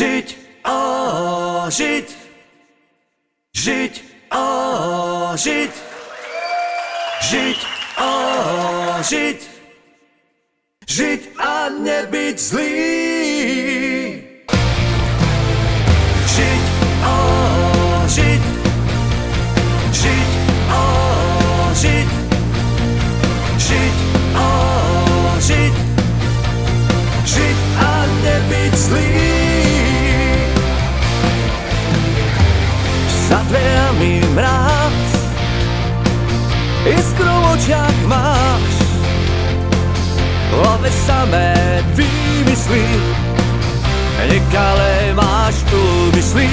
Žiť, žiť, žiť, žiť, žiť, žiť, žiť a nebyť zlý. Žiť, žiť, žiť, žiť, žiť, žiť, žiť a nebyť zlý. Za dverami mráz, iskru v očiach máš, hlave samé výmysly, nekalé máš úmysly.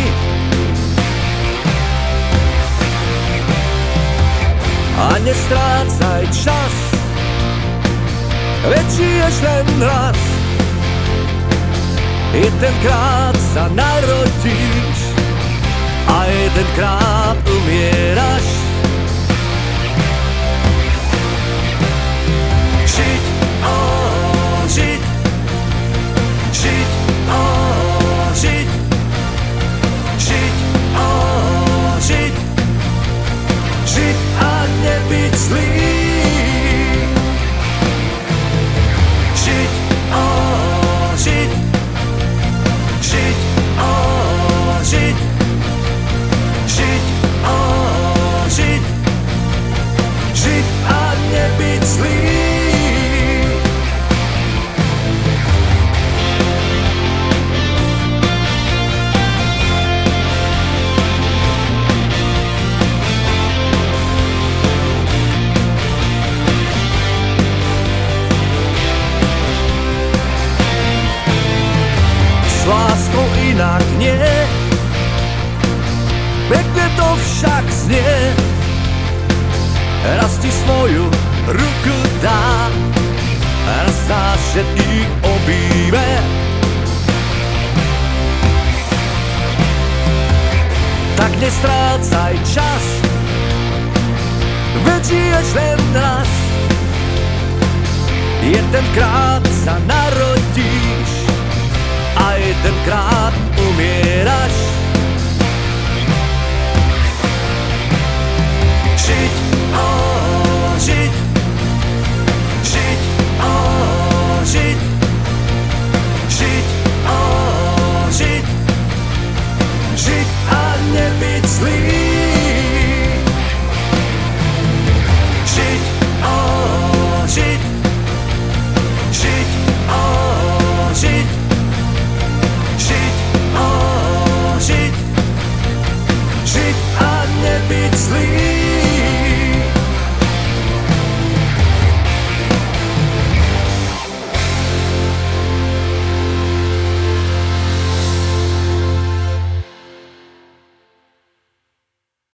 A nestrácaj čas, veď žiješ len raz. Jedenkrát sa narodíš a jedenkrát umieraš. Žiť, žiť, žiť, žiť, žiť, žiť, žiť a nebyť zlý. Žiť, žiť, žiť, žiť, žiť, žiť, žiť a nebyť zlý. S láskou inak nie, pekne to však znie. Raz ti svoju ruku dá, raz nás všetkých obíme. Tak nestrácaj čas, veď žiješ len raz. Jedenkrát sa narodíš a jedenkrát